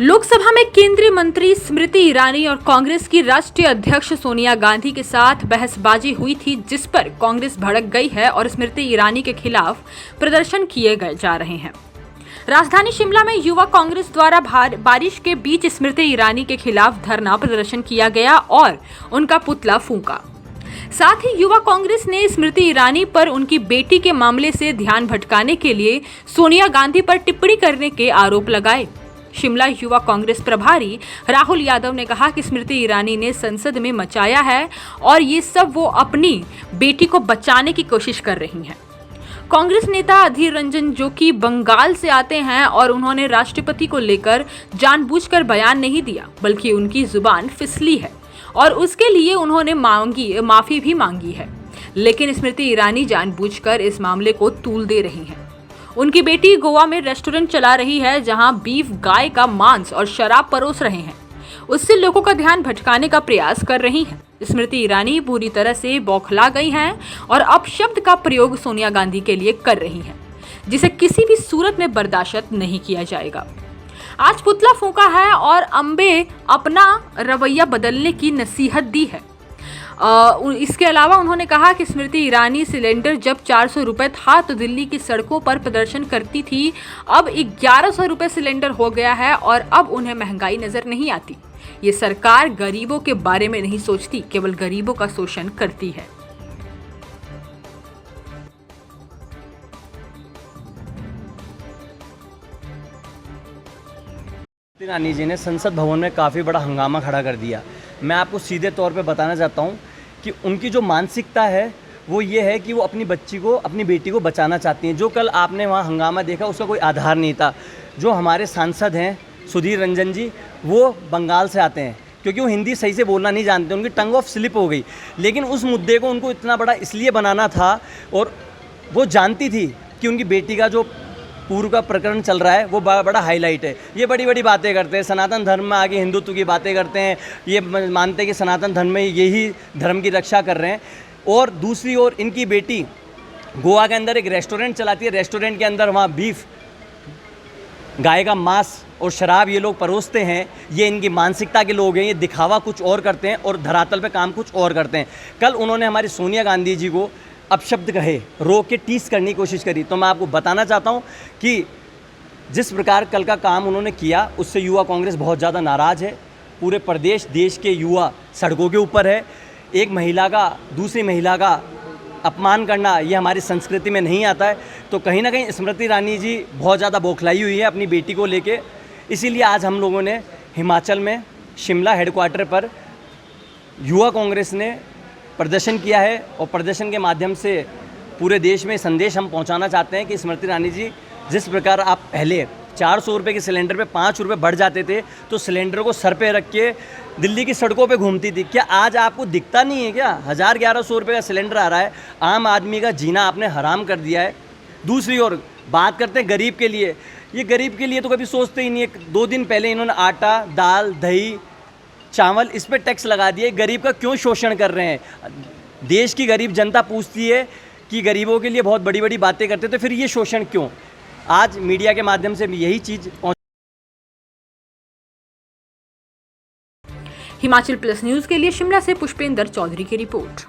लोकसभा में केंद्रीय मंत्री स्मृति ईरानी और कांग्रेस की राष्ट्रीय अध्यक्ष सोनिया गांधी के साथ बहसबाजी हुई थी, जिस पर कांग्रेस भड़क गई है और स्मृति ईरानी के खिलाफ प्रदर्शन किए जा रहे हैं। राजधानी शिमला में युवा कांग्रेस द्वारा बारिश के बीच स्मृति ईरानी के खिलाफ धरना प्रदर्शन किया गया और उनका पुतला फूंका। साथ ही युवा कांग्रेस ने स्मृति ईरानी पर उनकी बेटी के मामले से ध्यान भटकाने के लिए सोनिया गांधी पर टिप्पणी करने के आरोप लगाए। शिमला युवा कांग्रेस प्रभारी राहुल यादव ने कहा कि स्मृति ईरानी ने संसद में मचाया है और ये सब वो अपनी बेटी को बचाने की कोशिश कर रही हैं। कांग्रेस नेता अधीर रंजन, जो कि बंगाल से आते हैं, और उन्होंने राष्ट्रपति को लेकर जानबूझकर बयान नहीं दिया, बल्कि उनकी जुबान फिसली है और उसके लिए उन्होंने माफी भी मांगी है। लेकिन स्मृति ईरानी जानबूझकर इस मामले को तूल दे रही हैं। उनकी बेटी गोवा में रेस्टोरेंट चला रही है, जहां बीफ, गाय का मांस और शराब परोस रहे हैं। उससे लोगों का ध्यान भटकाने का प्रयास कर रही हैं। स्मृति ईरानी पूरी तरह से बौखला गई हैं और अपशब्द का प्रयोग सोनिया गांधी के लिए कर रही हैं, जिसे किसी भी सूरत में बर्दाश्त नहीं किया जाएगा। आज पुतला फूंका है और अंबे अपना रवैया बदलने की नसीहत दी है। इसके अलावा उन्होंने कहा कि स्मृति ईरानी सिलेंडर जब 400 रुपये था तो दिल्ली की सड़कों पर प्रदर्शन करती थी, अब 1100 रुपये सिलेंडर हो गया है और अब उन्हें महंगाई नजर नहीं आती। ये सरकार गरीबों के बारे में नहीं सोचती, केवल गरीबों का शोषण करती है। ईरानी जी ने संसद भवन में काफ़ी बड़ा हंगामा खड़ा कर दिया। मैं आपको सीधे तौर पे बताना चाहता हूँ कि उनकी जो मानसिकता है वो ये है कि वो अपनी अपनी बेटी को बचाना चाहती हैं। जो कल आपने वहाँ हंगामा देखा उसका कोई आधार नहीं था। जो हमारे सांसद हैं सुधीर रंजन जी, वो बंगाल से आते हैं, क्योंकि वो हिंदी सही से बोलना नहीं जानते, उनकी टंग ऑफ स्लिप हो गई। लेकिन उस मुद्दे को उनको इतना बड़ा इसलिए बनाना था, और वो जानती थी कि उनकी बेटी का जो पूर्व का प्रकरण चल रहा है वो बड़ा हाईलाइट है। ये बड़ी बड़ी बातें करते हैं, सनातन धर्म में आगे हिंदुत्व की बातें करते हैं, ये मानते हैं कि सनातन धर्म में यही धर्म की रक्षा कर रहे हैं। और दूसरी ओर इनकी बेटी गोवा के अंदर एक रेस्टोरेंट चलाती है, रेस्टोरेंट के अंदर वहाँ बीफ, गाय का मांस और शराब ये लोग परोसते हैं। ये इनकी मानसिकता के लोग हैं, ये दिखावा कुछ और करते हैं और धरातल पे काम कुछ और करते हैं। कल उन्होंने हमारी सोनिया गांधी जी को अपशब्द कहे, रोक के टीस करने की कोशिश करी। तो मैं आपको बताना चाहता हूँ कि जिस प्रकार कल का काम उन्होंने किया उससे युवा कांग्रेस बहुत ज़्यादा नाराज़ है। पूरे प्रदेश, देश के युवा सड़कों के ऊपर है। एक महिला का दूसरी महिला का अपमान करना ये हमारी संस्कृति में नहीं आता है। तो कहीं ना कहीं स्मृति ईरानी जी बहुत ज़्यादा बौखलाई हुई है अपनी बेटी को लेके। इसीलिए आज हम लोगों ने हिमाचल में शिमला हेडक्वार्टर पर युवा कांग्रेस ने प्रदर्शन किया है, और प्रदर्शन के माध्यम से पूरे देश में संदेश हम पहुंचाना चाहते हैं कि स्मृति ईरानी जी, जिस प्रकार आप पहले 400 रुपये के सिलेंडर पे 5 रुपये बढ़ जाते थे तो सिलेंडर को सर पे रख के दिल्ली की सड़कों पे घूमती थी, क्या आज आपको दिखता नहीं है? क्या 1100 रुपये का सिलेंडर आ रहा है, आम आदमी का जीना आपने हराम कर दिया है। दूसरी ओर बात करते हैं गरीब के लिए। ये गरीब के लिए तो कभी सोचते ही नहीं है। 2 दिन पहले इन्होंने आटा, दाल, दही, चावल इस पे टैक्स लगा दिए। गरीब का क्यों शोषण कर रहे हैं? देश की गरीब जनता पूछती है कि गरीबों के लिए बहुत बड़ी बड़ी बातें करते, तो फिर ये शोषण क्यों? आज मीडिया के माध्यम से यही चीज़ हिमाचल प्लस न्यूज़ के लिए शिमला से पुष्पेंद्र चौधरी की रिपोर्ट।